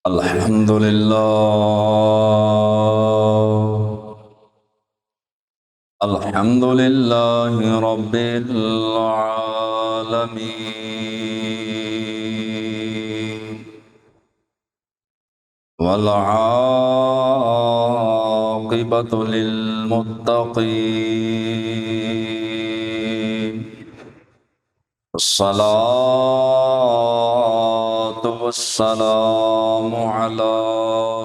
الحمد لله رب العالمين والعاقبة للمتقين الصلاة والسلام على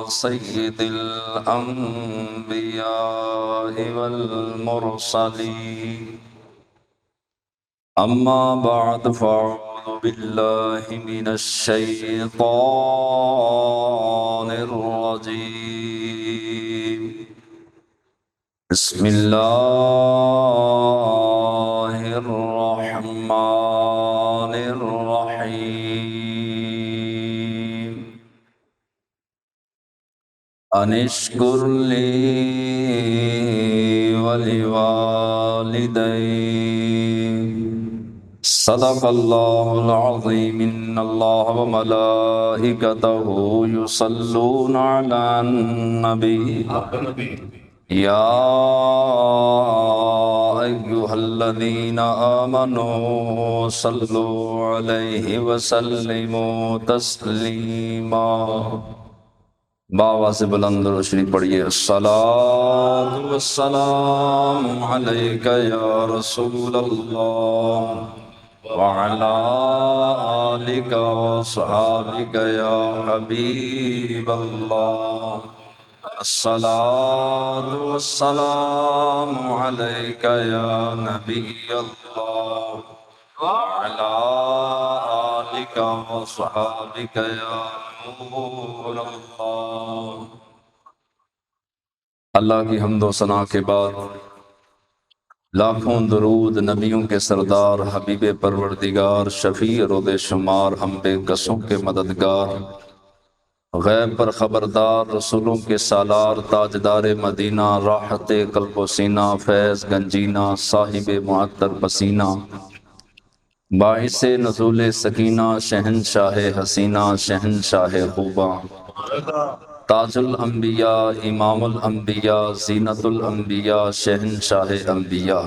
سيد الأنبياء والمرسلين أما بعد فأعوذ بالله من الشيطان الرجيم بسم الله الرحمن الرحيم أن اشكر لي ولوالديك صدق الله العظيم إن الله وملائكته يصلون على النبي يا أيها الذين آمنوا صلوا عليه وسلموا تسليما بآواز بلند روشنی پڑھیے الصلاة والسلام علیک یا رسول اللہ وعلى آلك وصحابك يا حبيب الله الصلاة والسلام عليك يا نبي الله وعلى آلك وصحابك يا نور الله۔ اللہ کی حمد و ثنا کے بعد لاکھوں درود نبیوں کے سردار حبیب پروردگار شفیع رود شمار ہم بے کسوں کے مددگار غیب پر خبردار رسولوں کے سالار تاجدار مدینہ راحت قلب و سینہ فیض گنجینہ صاحب معطر پسینہ باعث نزول سکینہ شہنشاہ حسینہ شہنشاہ خوباں تاج الانبیاء امام الانبیاء زینت الانبیاء شہنشاہ انبیاء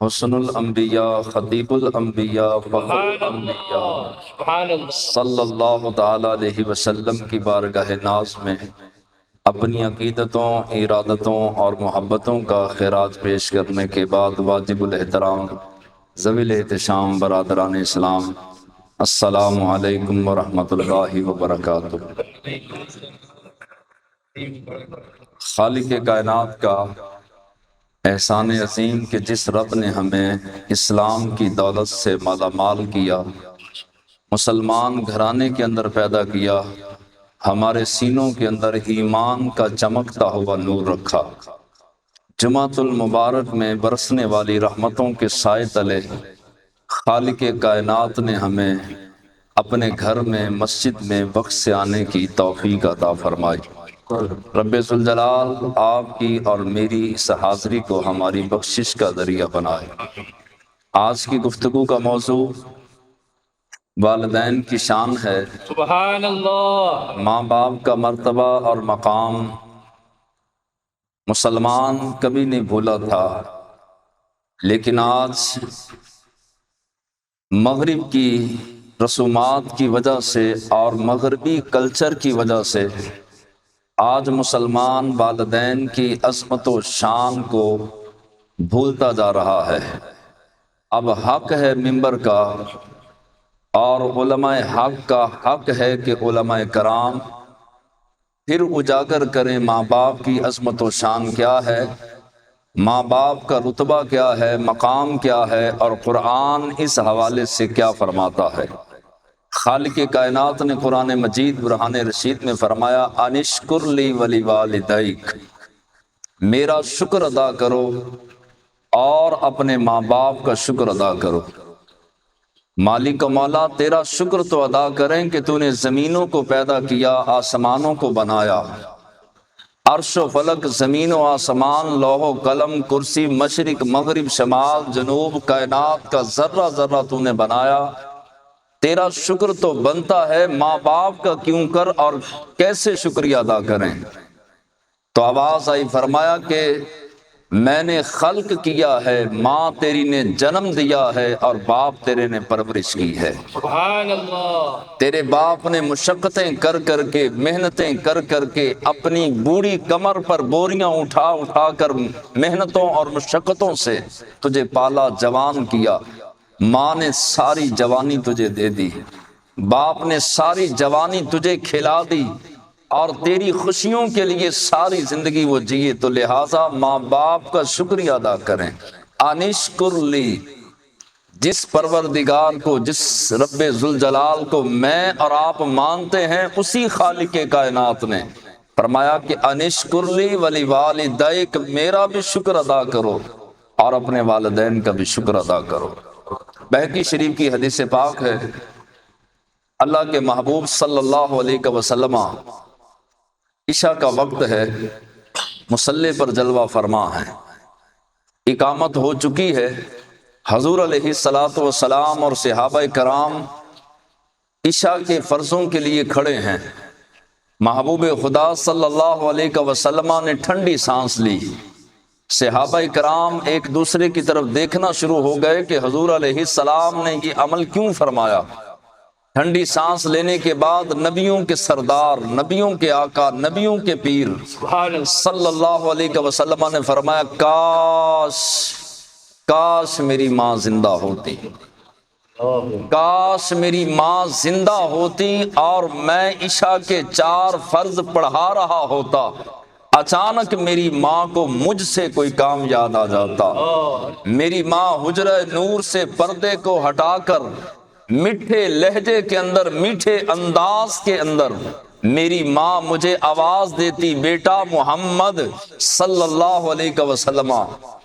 حسن الانبیاء خطیب الانبیاء فخر الانبیاء صلی اللہ تعالیٰ علیہ وسلم کی بارگاہ ناز میں اپنی عقیدتوں ارادتوں اور محبتوں کا خراج پیش کرنے کے بعد واجب الاحترام ذوی الاحتشام برادران اسلام السلام علیکم ورحمۃ اللہ وبرکاتہ۔ خالق کائنات کا احسان عظیم کہ جس رب نے ہمیں اسلام کی دولت سے مالا مال کیا، مسلمان گھرانے کے اندر پیدا کیا، ہمارے سینوں کے اندر ایمان کا چمکتا ہوا نور رکھا، جمعۃ المبارک میں برسنے والی رحمتوں کے سائے تلے خالق کائنات نے ہمیں اپنے گھر میں مسجد میں وقت سے آنے کی توفیق عطا فرمائی۔ رب ذوالجلال آپ کی اور میری اس حاضری کو ہماری بخشش کا ذریعہ بنائے۔ آج کی گفتگو کا موضوع والدین کی شان ہے، سبحان اللہ۔ ماں باپ کا مرتبہ اور مقام مسلمان کبھی نہیں بھولا تھا، لیکن آج مغرب کی رسومات کی وجہ سے اور مغربی کلچر کی وجہ سے آج مسلمان والدین کی عظمت و شان کو بھولتا جا رہا ہے۔ اب حق ہے منبر کا اور علماء حق کا حق ہے کہ علماء کرام پھر اجاگر کریں ماں باپ کی عظمت و شان کیا ہے، ماں باپ کا رتبہ کیا ہے، مقام کیا ہے، اور قرآن اس حوالے سے کیا فرماتا ہے۔ خالق کائنات نے قرآن مجید برہان رشید میں فرمایا انشکر لی ولی والدیک، میرا شکر ادا کرو اور اپنے ماں باپ کا شکر ادا کرو۔ مالک و مولا تیرا شکر تو ادا کریں کہ تو نے زمینوں کو پیدا کیا، آسمانوں کو بنایا، عرش و فلک، زمین و آسمان، لوح و قلم، کرسی، مشرق مغرب شمال جنوب، کائنات کا ذرہ ذرہ تو نے بنایا۔ تیرا شکر تو بنتا ہے، ماں باپ کا کیوں کر اور کیسے شکریہ ادا کریں؟ تو آواز آئی، فرمایا کہ میں نے خلق کیا ہے، ماں تیری نے جنم دیا ہے اور باپ تیرے نے پرورش کی ہے۔ سبحان اللہ۔ تیرے باپ نے مشقتیں کر کر کے، محنتیں کر کر کے، اپنی بوڑھی کمر پر بوریاں اٹھا اٹھا کر محنتوں اور مشقتوں سے تجھے پالا، جوان کیا۔ ماں نے ساری جوانی تجھے دے دی، باپ نے ساری جوانی تجھے کھلا دی اور تیری خوشیوں کے لیے ساری زندگی وہ جیے، تو لہٰذا ماں باپ کا شکریہ ادا کریں۔ انشکر لی، جس پروردگار کو، جس رب ذوالجلال کو میں اور آپ مانتے ہیں، اسی خالق کائنات نے فرمایا کہ انشکر لی ولی والدیک، میرا بھی شکر ادا کرو اور اپنے والدین کا بھی شکر ادا کرو۔ بہقی شریف کی حدیث پاک ہے، اللہ کے محبوب صلی اللہ علیہ وسلم عشاء کا وقت ہے، مصلی پر جلوہ فرما ہے، اقامت ہو چکی ہے، حضور علیہ الصلاۃ والسلام اور صحابہ کرام عشاء کے فرضوں کے لیے کھڑے ہیں۔ محبوب خدا صلی اللہ علیہ وسلم نے ٹھنڈی سانس لی، صحابہ کرام ایک دوسرے کی طرف دیکھنا شروع ہو گئے کہ حضور علیہ السلام نے یہ عمل کیوں فرمایا۔ ٹھنڈی سانس لینے کے بعد نبیوں کے سردار، نبیوں کے آقا، نبیوں کے پیر صلی اللہ علیہ وسلم نے فرمایا، کاش میری ماں زندہ ہوتی، کاش میری ماں زندہ ہوتی اور میں عشاء کے 4 فرض پڑھا رہا ہوتا، اچانک میری ماں کو مجھ سے کوئی کام یاد آ جاتا، میری ماں حجرہ نور سے پردے کو ہٹا کر میٹھے لہجے کے اندر، میٹھے انداز کے اندر میری ماں مجھے آواز دیتی، بیٹا محمد صلی اللہ علیہ وسلم،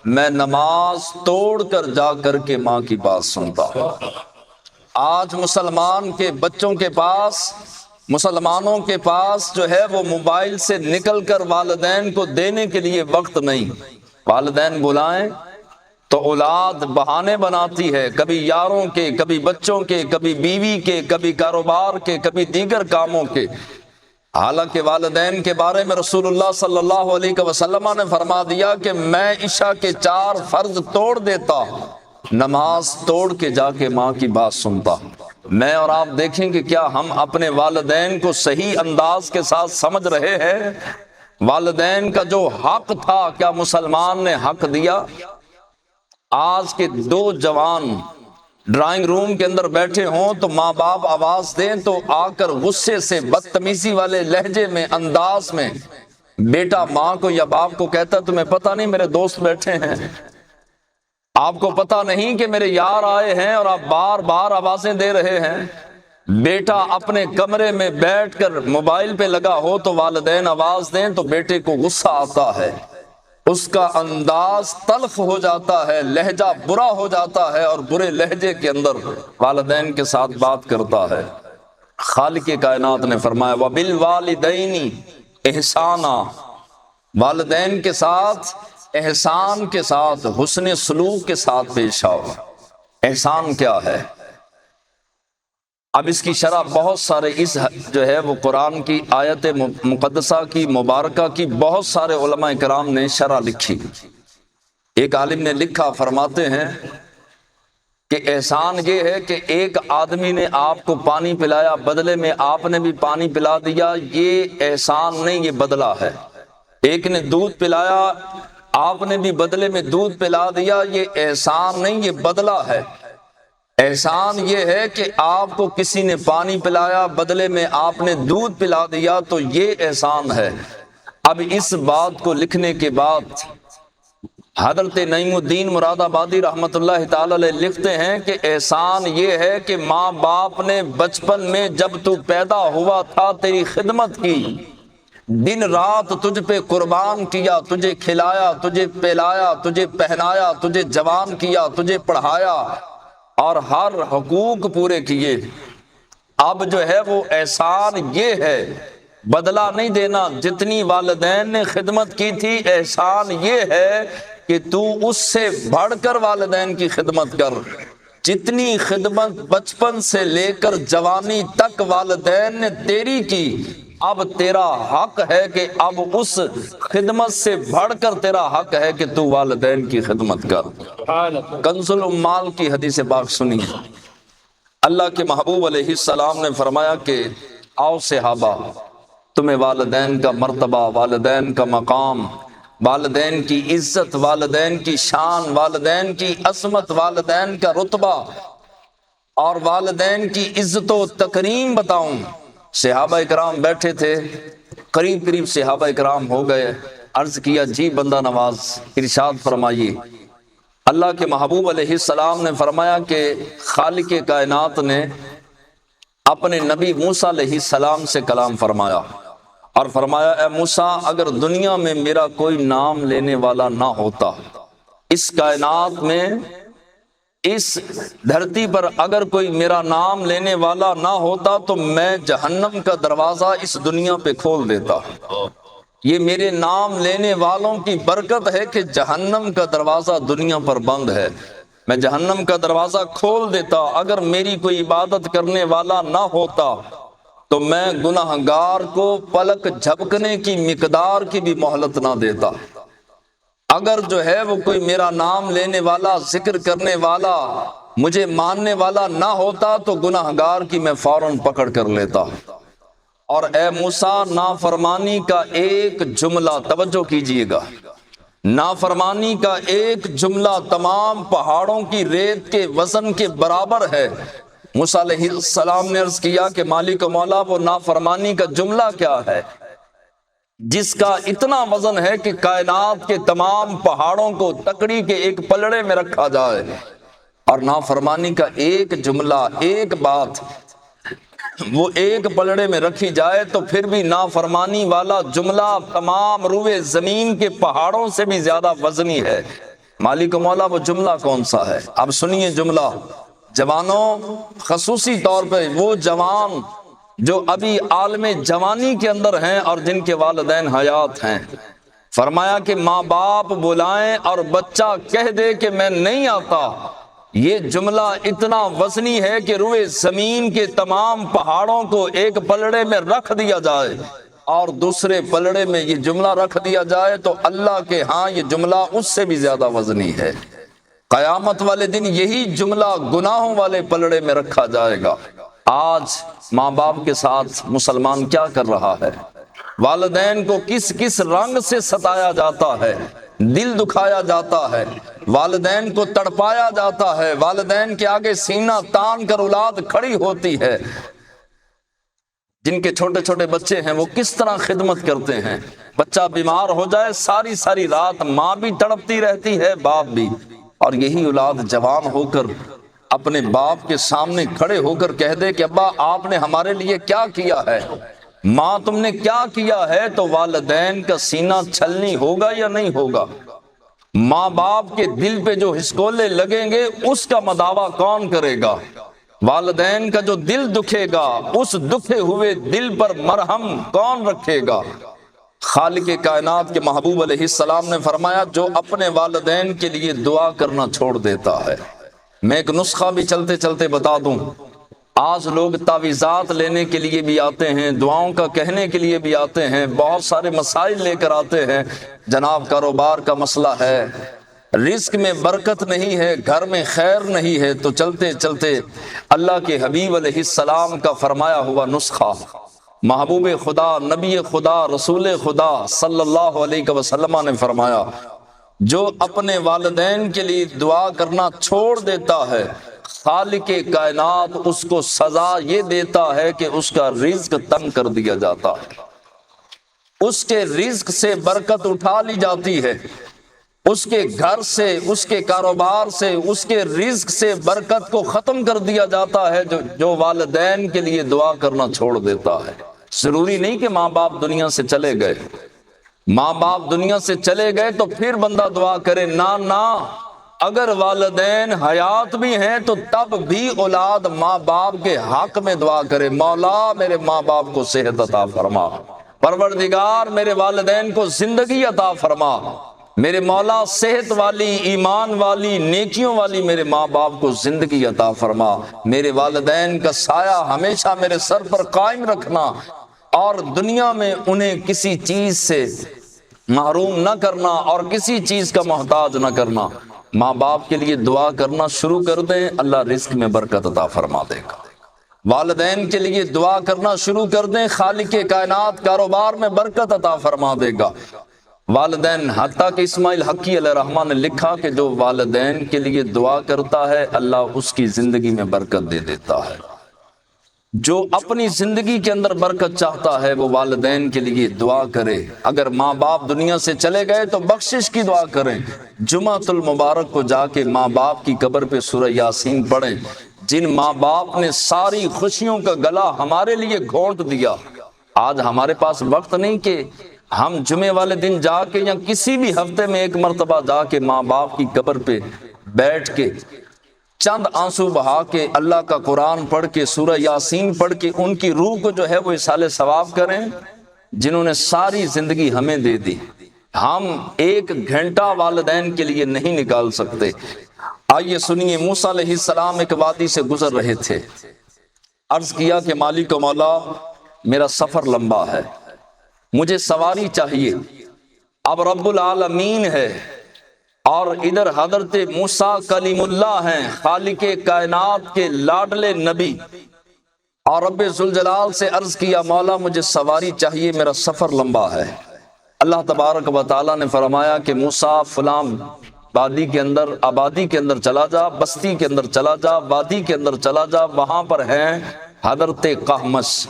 میں نماز توڑ کر جا کر کے ماں کی بات سنتا۔ آج مسلمان کے بچوں کے پاس، مسلمانوں کے پاس جو ہے وہ موبائل سے نکل کر والدین کو دینے کے لیے وقت نہیں۔ والدین بلائیں تو اولاد بہانے بناتی ہے، کبھی یاروں کے، کبھی بچوں کے، کبھی بیوی کے، کبھی کاروبار کے، کبھی دیگر کاموں کے۔ حالانکہ والدین کے بارے میں رسول اللہ صلی اللہ علیہ وسلم نے فرما دیا کہ میں عشاء کے 4 فرض توڑ دیتا، نماز توڑ کے جا کے ماں کی بات سنتا۔ میں اور آپ دیکھیں کہ کیا ہم اپنے والدین کو صحیح انداز کے ساتھ سمجھ رہے ہیں؟ والدین کا جو حق تھا کیا مسلمان نے حق دیا؟ آج کے 2 جوان ڈرائنگ روم کے اندر بیٹھے ہوں تو ماں باپ آواز دیں تو آ کر غصے سے، بدتمیزی والے لہجے میں، انداز میں بیٹا ماں کو یا باپ کو کہتا ہے، تمہیں پتہ نہیں میرے دوست بیٹھے ہیں، آپ کو پتہ نہیں کہ میرے یار آئے ہیں اور آپ بار بار آوازیں دے رہے ہیں۔ بیٹا اپنے کمرے میں بیٹھ کر موبائل پہ لگا ہو تو والدین آواز دیں تو بیٹے کو غصہ آتا ہے، اس کا انداز تلخ ہو جاتا ہے، لہجہ برا ہو جاتا ہے اور برے لہجے کے اندر والدین کے ساتھ بات کرتا ہے۔ خالق کائنات نے فرمایا وَبِالْوَالِدَيْنِ احسانا، والدین کے ساتھ احسان کے ساتھ، حسن سلوک کے ساتھ پیش آؤ۔ احسان کیا ہے؟ اب اس کی شرح بہت سارے، اس جو ہے وہ قرآن کی آیت مقدسہ کی مبارکہ کی بہت سارے علماء کرام نے شرح لکھی۔ ایک عالم نے لکھا، فرماتے ہیں کہ احسان یہ ہے کہ ایک آدمی نے آپ کو پانی پلایا، بدلے میں آپ نے بھی پانی پلا دیا، یہ احسان نہیں، یہ بدلہ ہے۔ ایک نے دودھ پلایا، آپ نے بھی بدلے میں دودھ پلا دیا، یہ احسان نہیں، یہ بدلہ ہے۔ احسان یہ ہے کہ آپ کو کسی نے پانی پلایا، بدلے میں آپ نے دودھ پلا دیا، تو یہ احسان ہے۔ اب اس بات کو لکھنے کے بعد حضرت نعیم الدین مراد آبادی رحمت اللہ تعالی علیہ لکھتے ہیں کہ احسان یہ ہے کہ ماں باپ نے بچپن میں جب تو پیدا ہوا تھا تیری خدمت کی، دن رات تجھ پہ قربان کیا، تجھے کھلایا، تجھے پلایا، تجھے پہنایا، تجھے جوان کیا، تجھے پڑھایا اور ہر حقوق پورے کیے۔ اب جو ہے وہ احسان یہ ہے، بدلہ نہیں دینا۔ جتنی والدین نے خدمت کی تھی، احسان یہ ہے کہ تو اس سے بڑھ کر والدین کی خدمت کر۔ جتنی خدمت بچپن سے لے کر جوانی تک والدین نے تیری کی، اب تیرا حق ہے کہ اب اس خدمت سے بڑھ کر تیرا حق ہے کہ تو والدین کی خدمت کر۔ سبحان اللہ۔ کنز الامال کی حدیث پاک سنی، اللہ کے محبوب علیہ السلام نے فرمایا کہ آؤ صحابہ، تمہیں والدین کا مرتبہ، والدین کا مقام، والدین کی عزت، والدین کی شان، والدین کی عظمت، والدین کا رتبہ اور والدین کی عزت و تکریم بتاؤں۔ صحابہ اکرام بیٹھے تھے، قریب قریب صحابہ اکرام ہو گئے، عرض کیا جی بندہ نواز ارشاد فرمائیے۔ اللہ کے محبوب علیہ السلام نے فرمایا کہ خالق کائنات نے اپنے نبی موسیٰ علیہ السلام سے کلام فرمایا اور فرمایا اے موسیٰ، اگر دنیا میں میرا کوئی نام لینے والا نہ ہوتا، اس کائنات میں، اس دھرتی پر اگر کوئی میرا نام لینے والا نہ ہوتا تو میں جہنم کا دروازہ اس دنیا پہ کھول دیتا۔ یہ میرے نام لینے والوں کی برکت ہے کہ جہنم کا دروازہ دنیا پر بند ہے، میں جہنم کا دروازہ کھول دیتا۔ اگر میری کوئی عبادت کرنے والا نہ ہوتا تو میں گناہگار کو پلک جھپکنے کی مقدار کی بھی مہلت نہ دیتا۔ اگر جو ہے وہ کوئی میرا نام لینے والا، ذکر کرنے والا، مجھے ماننے والا نہ ہوتا تو گناہگار کی میں فوراً پکڑ کر لیتا۔ اور اے موسیٰ، نافرمانی کا ایک جملہ، توجہ کیجئے گا، نافرمانی کا ایک جملہ تمام پہاڑوں کی ریت کے وزن کے برابر ہے۔ موسیٰ علیہ السلام نے عرض کیا کہ مالک و مولا، وہ نافرمانی کا جملہ کیا ہے جس کا اتنا وزن ہے کہ کائنات کے تمام پہاڑوں کو تکڑی کے ایک پلڑے میں رکھا جائے، اور نافرمانی کا ایک جملہ، ایک بات وہ ایک پلڑے میں رکھی جائے تو پھر بھی نافرمانی والا جملہ تمام روئے زمین کے پہاڑوں سے بھی زیادہ وزنی ہے۔ مالک و مولا، وہ جملہ کون سا ہے؟ اب سنیے جملہ، جوانوں، خصوصی طور پہ وہ جوان جو ابھی عالم جوانی کے اندر ہیں اور جن کے والدین حیات ہیں، فرمایا کہ ماں باپ بلائیں اور بچہ کہہ دے کہ میں نہیں آتا، یہ جملہ اتنا وزنی ہے کہ روئے زمین کے تمام پہاڑوں کو ایک پلڑے میں رکھ دیا جائے اور دوسرے پلڑے میں یہ جملہ رکھ دیا جائے تو اللہ کے ہاں یہ جملہ اس سے بھی زیادہ وزنی ہے۔ قیامت والے دن یہی جملہ گناہوں والے پلڑے میں رکھا جائے گا۔ آج ماں باپ کے ساتھ مسلمان کیا کر رہا ہے؟ والدین کو کس کس رنگ سے ستایا جاتا ہے، دل دکھایا جاتا ہے، والدین کو تڑپایا جاتا ہے، والدین کے آگے سینہ تان کر اولاد کھڑی ہوتی ہے۔ جن کے چھوٹے چھوٹے بچے ہیں وہ کس طرح خدمت کرتے ہیں، بچہ بیمار ہو جائے ساری ساری رات ماں بھی تڑپتی رہتی ہے، باپ بھی، اور یہی اولاد جوان ہو کر اپنے باپ کے سامنے کھڑے ہو کر کہہ دے کہ ابا آپ نے ہمارے لیے کیا کیا ہے، ماں تم نے کیا کیا ہے، تو والدین کا سینہ چھلنی ہوگا یا نہیں ہوگا؟ ماں باپ کے دل پہ جو ہسکولے لگیں گے اس کا مداوع کون کرے گا؟ والدین کا جو دل دکھے گا اس دکھے ہوئے دل پر مرہم کون رکھے گا؟ خالق کائنات کے محبوب علیہ السلام نے فرمایا جو اپنے والدین کے لیے دعا کرنا چھوڑ دیتا ہے، میں ایک نسخہ بھی چلتے چلتے بتا دوں، آج لوگ تعویذات لینے کے لیے بھی آتے ہیں، دعاؤں کا کہنے کے لیے بھی آتے ہیں، بہت سارے مسائل لے کر آتے ہیں، جناب کاروبار کا مسئلہ ہے، رزق میں برکت نہیں ہے، گھر میں خیر نہیں ہے، تو چلتے چلتے اللہ کے حبیب علیہ السلام کا فرمایا ہوا نسخہ، محبوب خدا، نبی خدا، رسول خدا صلی اللہ علیہ وسلم نے فرمایا جو اپنے والدین کے لیے دعا کرنا چھوڑ دیتا ہے، خالق کائنات اس کو سزا یہ دیتا ہے کہ اس کا رزق تنگ کر دیا جاتا ہے، اس کے رزق سے برکت اٹھا لی جاتی ہے، اس کے گھر سے، اس کے کاروبار سے، اس کے رزق سے برکت کو ختم کر دیا جاتا ہے جو والدین کے لیے دعا کرنا چھوڑ دیتا ہے۔ ضروری نہیں کہ ماں باپ دنیا سے چلے گئے، ماں باپ دنیا سے چلے گئے تو پھر بندہ دعا کرے، نہ، اگر والدین حیات بھی ہیں تو تب بھی اولاد ماں باپ کے حق میں دعا کرے، مولا میرے ماں باپ کو صحت عطا فرما، پروردگار میرے والدین کو زندگی عطا فرما، میرے مولا صحت والی، ایمان والی، نیکیوں والی میرے ماں باپ کو زندگی عطا فرما، میرے والدین کا سایہ ہمیشہ میرے سر پر قائم رکھنا، اور دنیا میں انہیں کسی چیز سے محروم نہ کرنا اور کسی چیز کا محتاج نہ کرنا۔ ماں باپ کے لیے دعا کرنا شروع کر دیں، اللہ رزق میں برکت عطا فرما دے گا۔ والدین کے لیے دعا کرنا شروع کر دیں، خالق کائنات کاروبار میں برکت عطا فرما دے گا۔ والدین، حتیٰ کہ اسماعیل حقی علیہ الرحمٰن نے لکھا کہ جو والدین کے لیے دعا کرتا ہے اللہ اس کی زندگی میں برکت دے دیتا ہے۔ جو اپنی زندگی کے اندر برکت چاہتا ہے وہ والدین کے لیے دعا کرے۔ اگر ماں باپ دنیا سے چلے گئے تو بخشش کی دعا کریں۔ جمعۃ المبارک کو جا کے ماں باپ کی قبر پہ سورہ یاسین پڑھیں۔ جن ماں باپ نے ساری خوشیوں کا گلا ہمارے لیے گھونٹ دیا، آج ہمارے پاس وقت نہیں کہ ہم جمعے والے دن جا کے یا کسی بھی ہفتے میں ایک مرتبہ جا کے ماں باپ کی قبر پہ بیٹھ کے چند آنسو بہا کے اللہ کا قرآن پڑھ کے سورہ یاسین پڑھ کے ان کی روح کو جو ہے وہ اصالہ ثواب کریں، جنہوں نے ساری زندگی ہمیں دے دی۔ ہم ایک گھنٹہ والدین کے لیے نہیں نکال سکتے۔ آئیے سنیے، موسیٰ علیہ السلام ایک وادی سے گزر رہے تھے، عرض کیا کہ مالک و مولا میرا سفر لمبا ہے، مجھے سواری چاہیے۔ اب رب العالمین ہے اور ادھر حضرت موسیٰ کلیم اللہ ہیں، خالق کائنات کے لاڈلے نبی، اور رب ذوالجلال سے عرض کیا مولا مجھے سواری چاہیے، میرا سفر لمبا ہے۔ اللہ تبارک و تعالیٰ نے فرمایا کہ موسیٰ فلاں وادی کے اندر، آبادی کے اندر چلا جا، بستی کے اندر چلا جا، وادی کے اندر چلا جا، وہاں پر ہیں حضرت قحمس،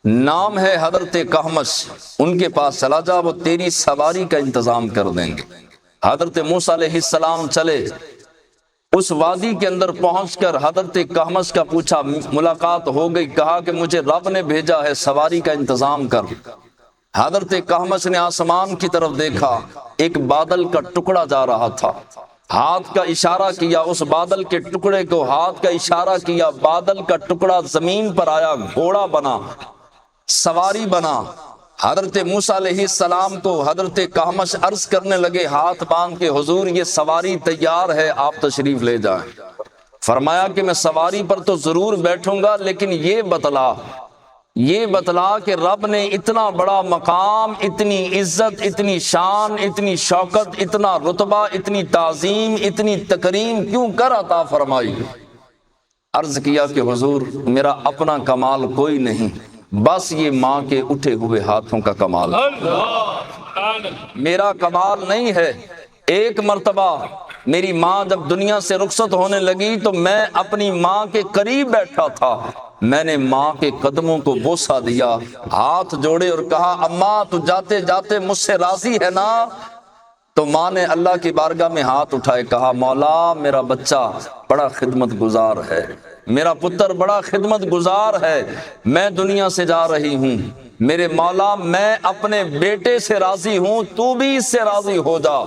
نام ہے حضرت قحمس، ان کے پاس چلا جا، وہ تیری سواری کا انتظام کر دیں گے۔ حضرت موسیٰ علیہ السلام چلے، اس وادی کے اندر پہنچ کر حضرت قحمس کا پوچھا، ملاقات ہو گئی، کہا کہ مجھے رب نے بھیجا ہے، سواری کا انتظام کر۔ حضرت قحمس نے آسمان کی طرف دیکھا، ایک بادل کا ٹکڑا جا رہا تھا، ہاتھ کا اشارہ کیا، اس بادل کے ٹکڑے کو ہاتھ کا اشارہ کیا، بادل کا ٹکڑا زمین پر آیا، گھوڑا بنا، سواری بنا۔ حضرت موسیٰ علیہ السلام کو حضرت قحمس عرض کرنے لگے ہاتھ باندھ کے، حضور یہ سواری تیار ہے، آپ تشریف لے جائیں۔ فرمایا کہ میں سواری پر تو ضرور بیٹھوں گا، لیکن یہ بتلا کہ رب نے اتنا بڑا مقام، اتنی عزت، اتنی شان، اتنی شوکت، اتنا رتبہ، اتنی تعظیم، اتنی تکریم کیوں کر عطا فرمائی؟ عرض کیا کہ حضور میرا اپنا کمال کوئی نہیں، بس یہ ماں کے اٹھے ہوئے ہاتھوں کا کمال، میرا کمال نہیں ہے۔ ایک مرتبہ میری ماں جب دنیا سے رخصت ہونے لگی تو میں اپنی ماں کے قریب بیٹھا تھا، میں نے ماں کے قدموں کو بوسہ دیا، ہاتھ جوڑے اور کہا اماں تو جاتے جاتے مجھ سے راضی ہے نا؟ تو ماں نے اللہ کی بارگاہ میں ہاتھ اٹھائے، کہا مولا میرا بچہ بڑا خدمت گزار ہے، میرا پتر بڑا خدمت گزار ہے، میں دنیا سے جا رہی ہوں، میرے مولا میں اپنے بیٹے سے راضی ہوں، تو بھی اس سے راضی ہو جا،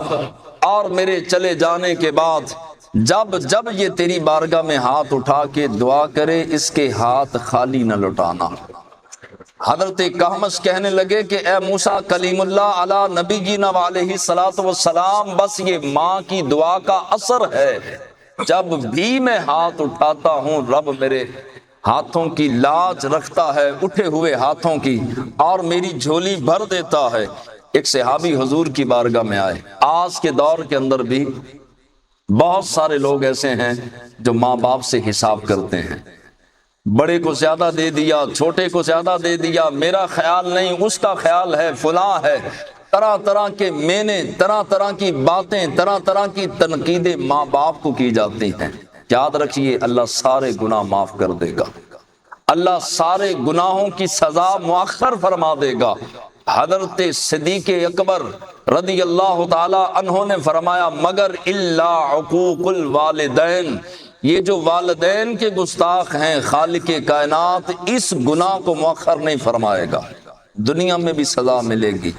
اور میرے چلے جانے کے بعد جب یہ تیری بارگاہ میں ہاتھ اٹھا کے دعا کرے اس کے ہاتھ خالی نہ لوٹانا۔ حضرت قحمس کہنے لگے کہ اے موسیٰ کلیم اللہ علی نبینا علیہ الصلوۃ والسلام، بس یہ ماں کی دعا کا اثر ہے، جب بھی میں ہاتھ اٹھاتا ہوں رب میرے ہاتھوں کی لاج رکھتا ہے، اٹھے ہوئے ہاتھوں کی، اور میری جھولی بھر دیتا ہے۔ ایک صحابی حضور کی بارگاہ میں آئے۔ آج کے دور کے اندر بھی بہت سارے لوگ ایسے ہیں جو ماں باپ سے حساب کرتے ہیں، بڑے کو زیادہ دے دیا، چھوٹے کو زیادہ دے دیا، میرا خیال نہیں اس کا خیال ہے، فلاں ہے، طرح طرح کے مینے، طرح طرح کی باتیں، طرح طرح کی تنقیدیں ماں باپ کو کی جاتی ہیں۔ یاد رکھیے اللہ سارے گناہ معاف کر دے گا، اللہ سارے گناہوں کی سزا مؤخر فرما دے گا۔ حضرت صدیق اکبر رضی اللہ تعالی عنہ نے فرمایا مگر الا عقوق الوالدین، یہ جو والدین کے گستاخ ہیں خالق کائنات اس گناہ کو مؤخر نہیں فرمائے گا، دنیا میں بھی سزا ملے گی،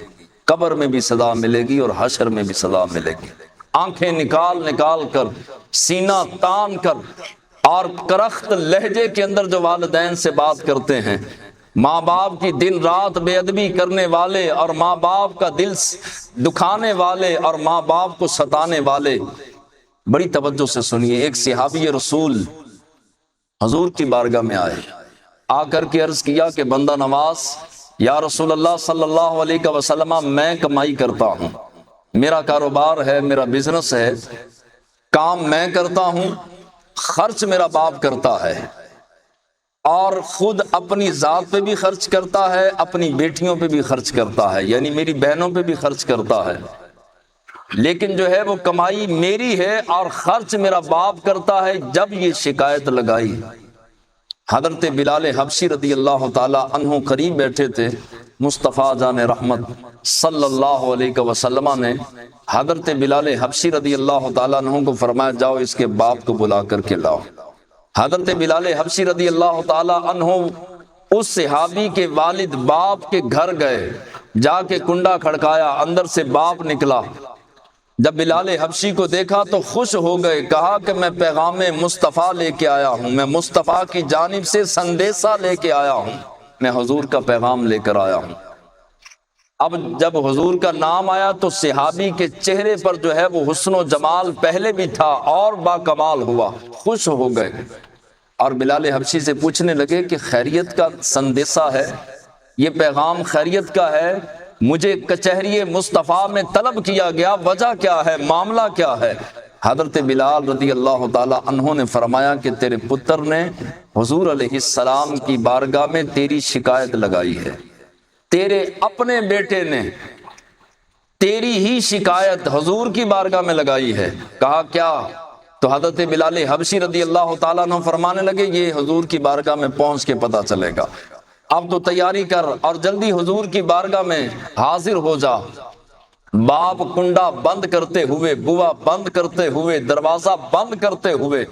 قبر میں بھی سزا ملے گی، اور حشر میں بھی سزا ملے گی۔ آنکھیں نکال کر، سینہ تان کر، اور کرخت لہجے کے اندر جو والدین سے بات کرتے ہیں، ماں باپ کی دن رات بے ادبی کرنے والے اور ماں باپ کا دل دکھانے والے اور ماں باپ کو ستانے والے، بڑی توجہ سے سنیے۔ ایک صحابی رسول حضور کی بارگاہ میں آئے، آ کر کے عرض کیا کہ بندہ نواز یا رسول اللہ صلی اللہ علیہ وسلم، میں کمائی کرتا ہوں، میرا کاروبار ہے، میرا بزنس ہے، کام میں کرتا ہوں، خرچ میرا باپ کرتا ہے، اور خود اپنی ذات پہ بھی خرچ کرتا ہے، اپنی بیٹیوں پہ بھی خرچ کرتا ہے، یعنی میری بہنوں پہ بھی خرچ کرتا ہے، لیکن جو ہے وہ کمائی میری ہے اور خرچ میرا باپ کرتا ہے۔ جب یہ شکایت لگائی، حضرت بلال حبشی رضی اللہ تعالی عنہ قریب بیٹھے تھے، مصطفیٰ جان رحمت صلی اللہ علیہ وسلم نے حضرت بلال حبشی رضی اللہ تعالی عنہ کو فرمایا جاؤ اس کے باپ کو بلا کر کے لاؤ۔ حضرت بلال حبشی رضی اللہ تعالی عنہ اس صحابی کے والد باپ کے گھر گئے، جا کے کنڈا کھڑکایا، اندر سے باپ نکلا۔ جب بلال حبشی کو دیکھا تو خوش ہو گئے، کہا کہ میں پیغام مصطفیٰ لے کے آیا ہوں، میں مصطفیٰ کی جانب سے سندیسہ لے کے آیا ہوں، میں حضور کا پیغام لے کر آیا ہوں۔ اب جب حضور کا نام آیا تو صحابی کے چہرے پر جو ہے وہ حسن و جمال پہلے بھی تھا اور با کمال ہوا، خوش ہو گئے، اور بلال حبشی سے پوچھنے لگے کہ خیریت کا سندیسہ ہے، یہ پیغام خیریت کا ہے، مجھے کچہری مصطفیٰ میں طلب کیا گیا، وجہ کیا ہے، معاملہ کیا ہے؟ حضرت بلال رضی اللہ تعالی عنہ نے فرمایا کہ تیرے پتر نے حضور علیہ السلام کی بارگاہ میں تیری شکایت لگائی ہے، تیرے اپنے بیٹے نے تیری ہی شکایت حضور کی بارگاہ میں لگائی ہے۔ کہا کیا؟ تو حضرت بلال حبشی رضی اللہ تعالیٰ عنہ فرمانے لگے یہ حضور کی بارگاہ میں پہنچ کے پتہ چلے گا، اب تو تیاری کر اور جلدی حضور کی بارگاہ میں حاضر ہو جا۔ باپ کنڈا بند کرتے ہوئے، بوا بند کرتے ہوئے، دروازہ بند کرتے ہوئے،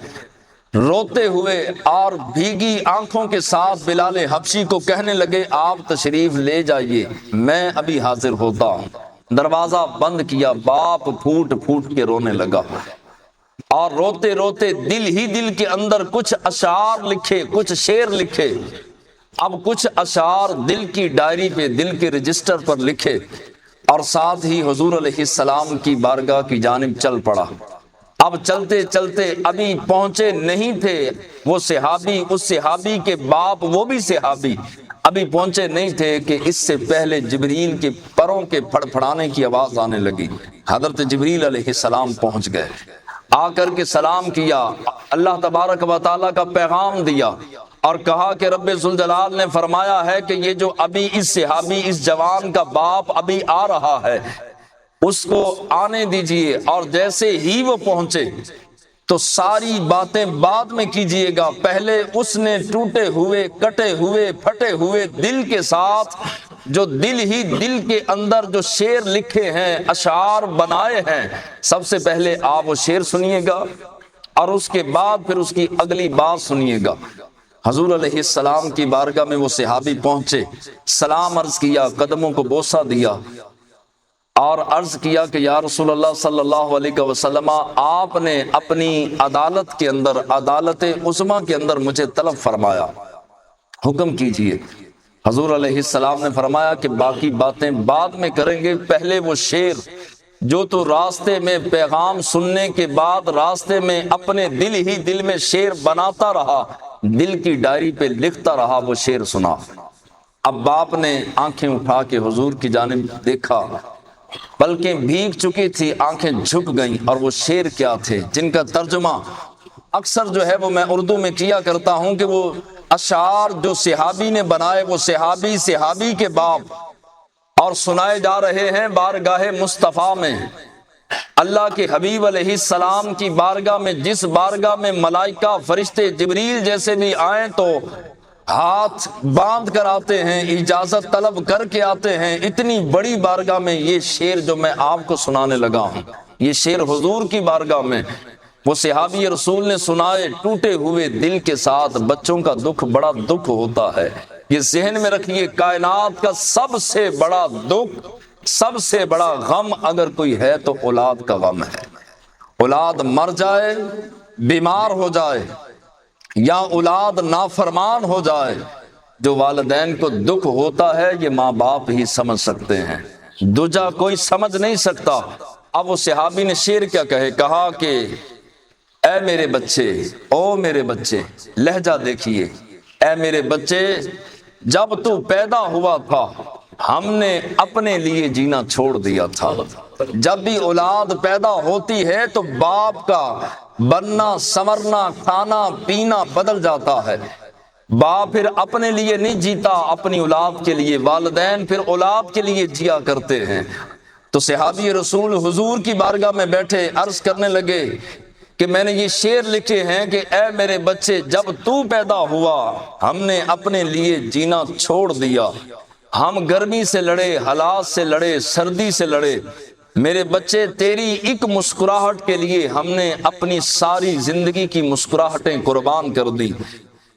روتے ہوئے اور بھیگی آنکھوں کے ساتھ بلال حبشی کو کہنے لگے آپ تشریف لے جائیے، میں ابھی حاضر ہوتا ہوں۔ دروازہ بند کیا، باپ پھوٹ پھوٹ کے رونے لگا اور روتے روتے دل ہی دل کے اندر کچھ اشعار لکھے، کچھ شعر لکھے۔ اب کچھ اشعار دل کی ڈائری پہ، دل کے رجسٹر پر لکھے، اور ساتھ ہی حضور علیہ السلام کی بارگاہ کی جانب چل پڑا۔ اب چلتے چلتے ابھی پہنچے نہیں تھے وہ صحابی، اس صحابی کے باپ وہ بھی صحابی ابھی پہنچے نہیں تھے کہ اس سے پہلے جبریل کے پروں کے پھڑپھڑانے کی آواز آنے لگی۔ حضرت جبریل علیہ السلام پہنچ گئے، آ کر کے سلام کیا، اللہ تبارک و تعالیٰ کا پیغام دیا اور کہا کہ رب ذوالجلال نے فرمایا ہے کہ یہ جو ابھی اس صحابی، اس جوان کا باپ ابھی آ رہا ہے، اس کو آنے دیجئے، اور جیسے ہی وہ پہنچے تو ساری باتیں بعد میں کیجئے گا، پہلے اس نے ٹوٹے ہوئے، کٹے ہوئے، پھٹے ہوئے دل کے ساتھ جو دل ہی دل کے اندر جو شعر لکھے ہیں، اشعار بنائے ہیں، سب سے پہلے آپ وہ شعر سنیے گا اور اس کے بعد پھر اس کی اگلی بات سنیے گا۔ حضور علیہ السلام کی بارگاہ میں وہ صحابی پہنچے، سلام عرض کیا، قدموں کو بوسہ دیا اور عرض کیا کہ یا رسول اللہ صلی اللہ علیہ وسلم، آپ نے اپنی عدالت کے اندر، عدالت عظمیٰ کے اندر مجھے طلب فرمایا، حکم کیجئے۔ حضور علیہ السلام نے فرمایا کہ باقی باتیں بعد میں کریں گے، پہلے وہ شعر جو تو راستے میں پیغام سننے کے بعد راستے میں اپنے دل ہی دل میں شعر بناتا رہا، دل کی ڈائری پہ لکھتا رہا، وہ شعر سنا۔ اب باپ نے آنکھیں اٹھا کے حضور کی جانب دیکھا، پلکیں بھیگ چکی تھی، آنکھیں جھک گئیں، اور وہ شعر کیا تھے جن کا ترجمہ اکثر جو ہے وہ میں اردو میں کیا کرتا ہوں کہ وہ اشعار جو صحابی نے بنائے، وہ صحابی کے باپ، اور سنائے جا رہے ہیں بارگاہ مصطفیٰ میں، اللہ کے حبیب علیہ السلام کی بارگاہ میں، جس بارگاہ میں ملائکہ فرشتے جبریل جیسے بھی آئیں تو ہاتھ باندھ کر آتے ہیں، اجازت طلب کر کے آتے ہیں، اتنی بڑی بارگاہ میں یہ شعر جو میں آپ کو سنانے لگا ہوں، یہ شعر حضور کی بارگاہ میں وہ صحابی رسول نے سنائے، ٹوٹے ہوئے دل کے ساتھ۔ بچوں کا دکھ بڑا دکھ ہوتا ہے، یہ ذہن میں رکھیے، کائنات کا سب سے بڑا دکھ، سب سے بڑا غم اگر کوئی ہے تو اولاد کا غم ہے۔ اولاد مر جائے، بیمار ہو جائے، یا اولاد نافرمان ہو جائے، جو والدین کو دکھ ہوتا ہے یہ ماں باپ ہی سمجھ سکتے ہیں، دوجا کوئی سمجھ نہیں سکتا۔ اب وہ صحابی نے شعر کیا کہا کہ اے میرے بچے، او میرے بچے، لہجہ دیکھیے، اے میرے بچے جب تو پیدا ہوا تھا ہم نے اپنے لیے جینا چھوڑ دیا تھا۔ جب بھی اولاد پیدا ہوتی ہے تو باپ کا بننا سنورنا کھانا پینا بدل جاتا ہے، باپ پھر اپنے لیے نہیں جیتا، اپنی اولاد کے لیے، والدین پھر اولاد کے لیے جیا کرتے ہیں۔ تو صحابی رسول حضور کی بارگاہ میں بیٹھے عرض کرنے لگے کہ میں نے یہ شعر لکھے ہیں کہ اے میرے بچے جب تو پیدا ہوا ہم نے اپنے لیے جینا چھوڑ دیا، ہم گرمی سے لڑے، حالات سے لڑے، سردی سے لڑے، میرے بچے تیری ایک مسکراہٹ کے لیے ہم نے اپنی ساری زندگی کی مسکراہٹیں قربان کر دی،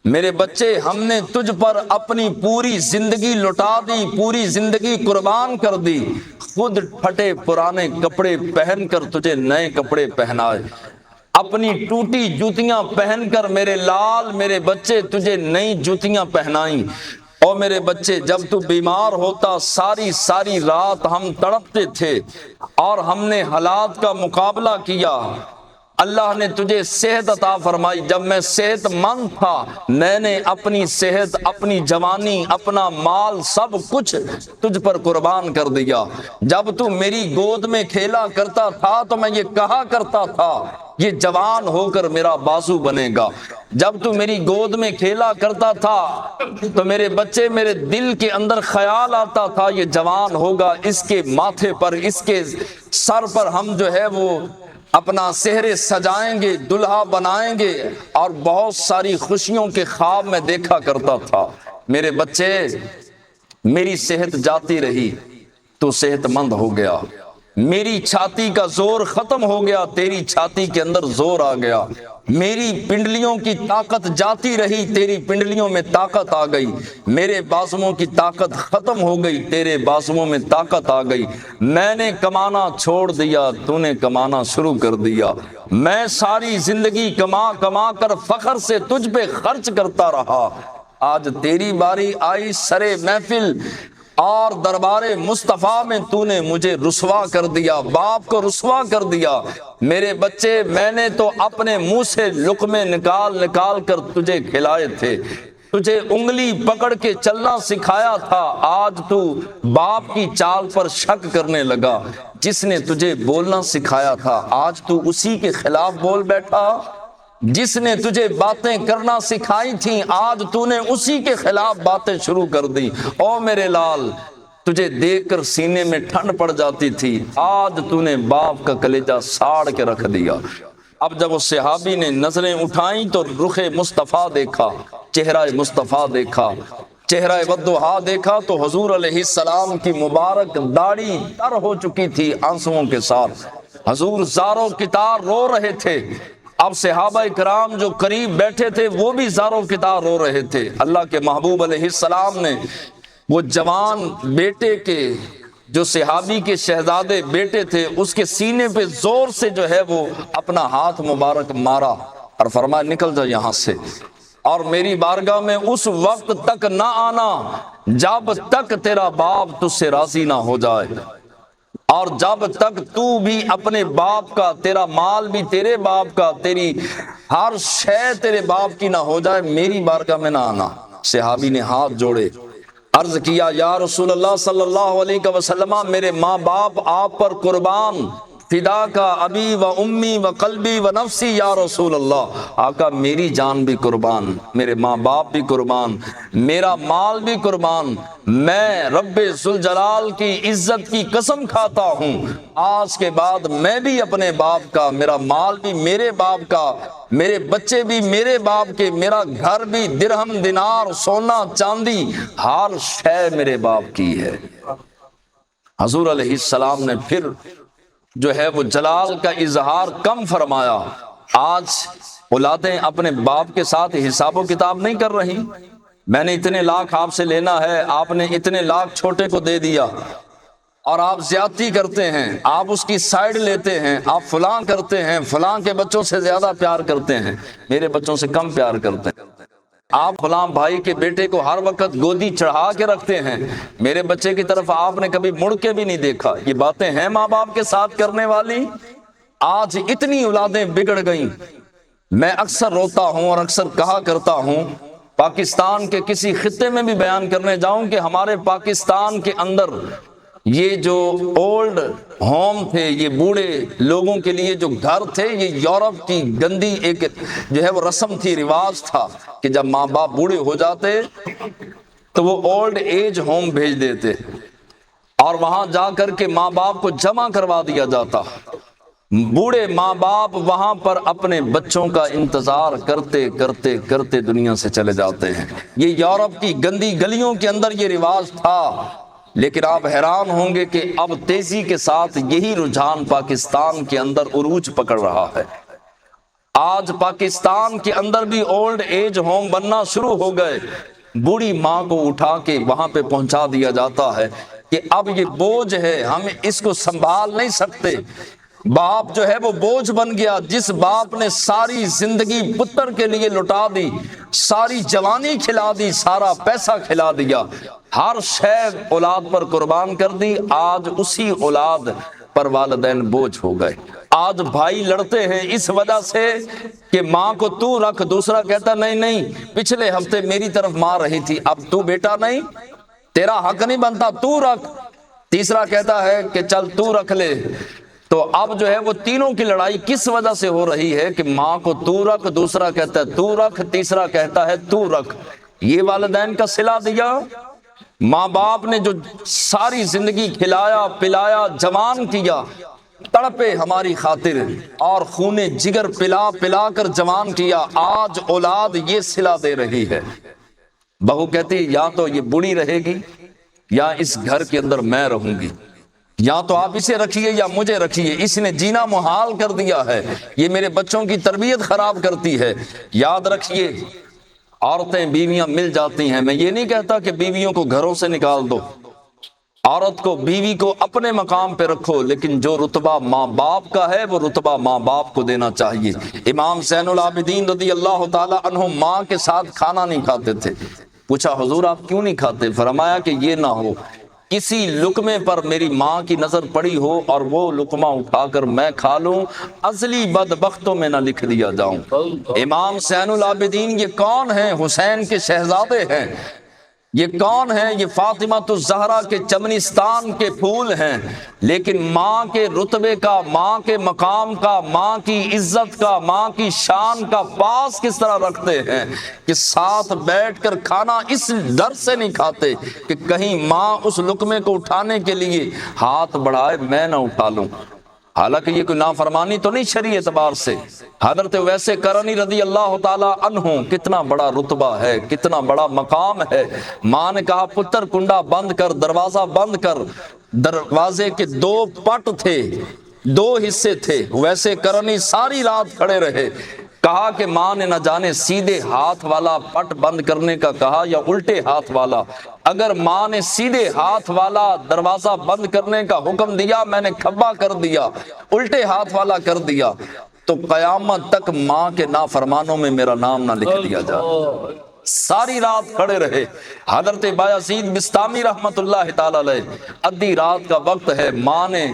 میرے بچے ہم نے تجھ پر اپنی پوری زندگی لٹا دی، پوری زندگی قربان کر دی، خود پھٹے پرانے کپڑے پہن کر تجھے نئے کپڑے پہنائے، اپنی ٹوٹی جوتیاں پہن کر میرے لال میرے بچے تجھے نئی جوتیاں پہنائیں، اور میرے بچے جب تو بیمار ہوتا ساری رات ہم تڑپتے تھے اور ہم نے حالات کا مقابلہ کیا، اللہ نے تجھے صحت عطا فرمائی، جب میں صحت مند تھا میں نے اپنی صحت، اپنی جوانی، اپنا مال سب کچھ تجھ پر قربان کر دیا، جب تو میری گود میں کھیلا کرتا تھا تو میں یہ کہا کرتا تھا یہ جوان ہو کر میرا بازو بنے گا، جب تو میری گود میں کھیلا کرتا تھا تو میرے بچے میرے دل کے اندر خیال آتا تھا یہ جوان ہوگا، اس کے ماتھے پر، اس کے سر پر ہم جو ہے وہ اپنا سہرے سجائیں گے، دلہا بنائیں گے، اور بہت ساری خوشیوں کے خواب میں دیکھا کرتا تھا۔ میرے بچے میری صحت جاتی رہی تو صحت مند ہو گیا، میری چھاتی کا زور ختم ہو گیا تیری چھاتی کے اندر زور آ گیا، میری پنڈلیوں کی طاقت جاتی رہی تیری پنڈلیوں میں طاقت آ گئی، میرے بازوؤں کی طاقت ختم ہو گئی تیرے بازوؤں میں طاقت آ گئی، میں نے کمانا چھوڑ دیا تو نے کمانا شروع کر دیا، میں ساری زندگی کما کر فخر سے تجھ پہ خرچ کرتا رہا، آج تیری باری آئی سرے محفل اور دربار مصطفیٰ میں تو نے مجھے رسوا کر دیا، باپ کو رسوا کر دیا، میرے بچے میں نے تو اپنے منہ سے لقمے نکال کر تجھے کھلائے تھے، تجھے انگلی پکڑ کے چلنا سکھایا تھا، آج تو باپ کی چال پر شک کرنے لگا، جس نے تجھے بولنا سکھایا تھا آج تو اسی کے خلاف بول بیٹھا، جس نے تجھے باتیں کرنا سکھائی تھیں آج تو نے اسی کے خلاف باتیں شروع کر دی، او میرے لال تجھے دیکھ کر سینے میں ٹھنڈ پڑ جاتی تھی، آج تو نے باپ کا کلیجہ ساڑ کے رکھ دیا۔ اب جب اس صحابی نے نظریں اٹھائیں تو رخ مصطفیٰ دیکھا، چہرہ مصطفیٰ دیکھا، چہرہ والضحیٰ دیکھا تو حضور علیہ السلام کی مبارک داڑھی تر ہو چکی تھی آنسوؤں کے ساتھ، حضور زاروں کتار رو رہے تھے، اب صحابہ کرام جو قریب بیٹھے تھے وہ بھی زاروں کتار رو رہے تھے، اللہ کے محبوب علیہ السلام نے وہ جوان بیٹے کے جو صحابی کے شہزادے بیٹے تھے اس کے سینے پہ زور سے جو ہے وہ اپنا ہاتھ مبارک مارا اور فرمایا نکل جا یہاں سے، اور میری بارگاہ میں اس وقت تک نہ آنا جب تک تیرا باپ تجھ سے راضی نہ ہو جائے، اور جب تک تو بھی اپنے باپ کا، تیرا مال بھی تیرے باپ کا، تیری ہر شے تیرے باپ کی نہ ہو جائے میری بارگاہ میں نہ آنا۔ صحابی نے ہاتھ جوڑے، عرض کیا یا رسول اللہ صلی اللہ علیہ وسلم میرے ماں باپ آپ پر قربان، فدا کا ابی و امی و قلبی و نفسی یا رسول اللہ، آقا میری جان بھی قربان، میرے ماں باپ بھی قربان، میرا مال بھی قربان، میں رب ذوالجلال کی عزت کی قسم کھاتا ہوں آج کے بعد میں بھی اپنے باپ کا، میرا مال بھی میرے باپ کا، میرے بچے بھی میرے باپ کے، میرا گھر بھی درہم دینار سونا چاندی ہر شے میرے باپ کی ہے۔ حضور علیہ السلام نے پھر جو ہے وہ جلال کا اظہار کم فرمایا، آج اولادیں اپنے باپ کے ساتھ حساب و کتاب نہیں کر رہی، میں نے اتنے لاکھ آپ سے لینا ہے، آپ نے اتنے لاکھ چھوٹے کو دے دیا، اور آپ زیادتی کرتے ہیں، آپ اس کی سائیڈ لیتے ہیں، آپ فلاں کرتے ہیں، فلاں کے بچوں سے زیادہ پیار کرتے ہیں، میرے بچوں سے کم پیار کرتے ہیں۔ آپ فلاں بھائی کے بیٹے کو ہر وقت گودی چڑھا کے رکھتے ہیں، میرے بچے کی طرف آپ نے کبھی مڑ کے بھی نہیں دیکھا۔ یہ باتیں ہیں ماں باپ کے ساتھ کرنے والی؟ آج اتنی اولادیں بگڑ گئیں۔ میں اکثر روتا ہوں اور اکثر کہا کرتا ہوں، پاکستان کے کسی خطے میں بھی بیان کرنے جاؤں کہ ہمارے پاکستان کے اندر یہ جو اولڈ ہوم تھے، یہ بوڑھے لوگوں کے لیے جو گھر تھے، یہ یورپ کی گندی ایک جو ہے وہ رسم تھی، رواج تھا کہ جب ماں باپ بوڑھے ہو جاتے تو وہ اولڈ ایج ہوم بھیج دیتے اور وہاں جا کر کے ماں باپ کو جمع کروا دیا جاتا۔ بوڑھے ماں باپ وہاں پر اپنے بچوں کا انتظار کرتے کرتے کرتے دنیا سے چلے جاتے ہیں۔ یہ یورپ کی گندی گلیوں کے اندر یہ رواج تھا، لیکن آپ حیران ہوں گے کہ اب تیزی کے ساتھ یہی رجحان پاکستان کے اندر عروج پکڑ رہا ہے۔ آج پاکستان کے اندر بھی اولڈ ایج ہوم بننا شروع ہو گئے۔ بوڑھی ماں کو اٹھا کے وہاں پہ پہنچا دیا جاتا ہے کہ اب یہ بوجھ ہے، ہم اس کو سنبھال نہیں سکتے۔ باپ جو ہے وہ بوجھ بن گیا۔ جس باپ نے ساری زندگی پتر کے لیے لٹا دی، ساری جوانی کھلا دی، سارا پیسہ کھلا دیا، ہر شے اولاد پر قربان کر دی، آج اسی اولاد پر والدین بوجھ ہو گئے۔ آج بھائی لڑتے ہیں اس وجہ سے کہ ماں کو تو رکھ، دوسرا کہتا نہیں نہیں پچھلے ہفتے میری طرف ماں رہی تھی، اب تو بیٹا نہیں، تیرا حق نہیں بنتا، تو رکھ۔ تیسرا کہتا ہے کہ چل تو رکھ لے۔ تو اب جو ہے وہ تینوں کی لڑائی کس وجہ سے ہو رہی ہے کہ ماں کو تو رکھ، دوسرا کہتا ہے تو رکھ، تیسرا کہتا ہے تو رکھ۔ یہ والدین کا صلہ دیا؟ ماں باپ نے جو ساری زندگی کھلایا پلایا جوان کیا، تڑپے ہماری خاطر اور خون جگر پلا پلا کر جوان کیا، آج اولاد یہ صلہ دے رہی ہے۔ بہو کہتی یا تو یہ بوڑھی رہے گی یا اس گھر کے اندر میں رہوں گی، یا تو آپ اسے رکھیے یا مجھے رکھیے، اس نے جینا محال کر دیا ہے، یہ میرے بچوں کی تربیت خراب کرتی ہے۔ یاد رکھیے، عورتیں بیویاں مل جاتی ہیں، میں یہ نہیں کہتا کہ بیویوں کو گھروں سے نکال دو، عورت کو بیوی کو اپنے مقام پہ رکھو، لیکن جو رتبہ ماں باپ کا ہے وہ رتبہ ماں باپ کو دینا چاہیے۔ امام زین العابدین رضی اللہ تعالی عنہ ماں کے ساتھ کھانا نہیں کھاتے تھے۔ پوچھا حضور آپ کیوں نہیں کھاتے؟ فرمایا کہ یہ نہ ہو کسی لقمے پر میری ماں کی نظر پڑی ہو اور وہ لقمہ اٹھا کر میں کھا لوں، ازلی بدبختوں میں نہ لکھ دیا جاؤں۔ امام زین العابدین یہ کون ہیں؟ حسین کے شہزادے ہیں۔ یہ کون ہیں؟ یہ فاطمہ الزہرا کے چمنستان کے پھول ہیں، لیکن ماں کے رتبے کا، ماں کے مقام کا، ماں کی عزت کا، ماں کی شان کا پاس کس طرح رکھتے ہیں کہ ساتھ بیٹھ کر کھانا اس ڈر سے نہیں کھاتے کہ کہیں ماں اس لقمے کو اٹھانے کے لیے ہاتھ بڑھائے میں نہ اٹھا لوں۔ حالانکہ یہ کوئی نافرمانی تو نہیں شرعی اعتبار سے۔ حضرت ویسے کرنی رضی اللہ تعالی عنہ کتنا بڑا رتبہ ہے، کتنا بڑا مقام ہے۔ ماں نے کہا پتر کنڈا بند کر، دروازہ بند کر۔ دروازے کے دو پٹ تھے، دو حصے تھے، ویسے کرنی ساری رات کھڑے رہے۔ کہا کہ ماں نے نہ جانے سیدھے ہاتھ والا پٹ بند کرنے کا کہا یا الٹے ہاتھ والا۔ اگر ماں نے سیدھے ہاتھ والا دروازہ بند کرنے کا حکم دیا، میں نے کھبا کر دیا، الٹے ہاتھ والا کر دیا، تو قیامت تک ماں کے نافرمانوں میں میرا نام نہ لکھ دیا جائے۔ ساری رات کھڑے رہے۔ حضرت بایزید بسطامی رحمت اللہ تعالی علیہ، ادھی رات کا وقت ہے، ماں نے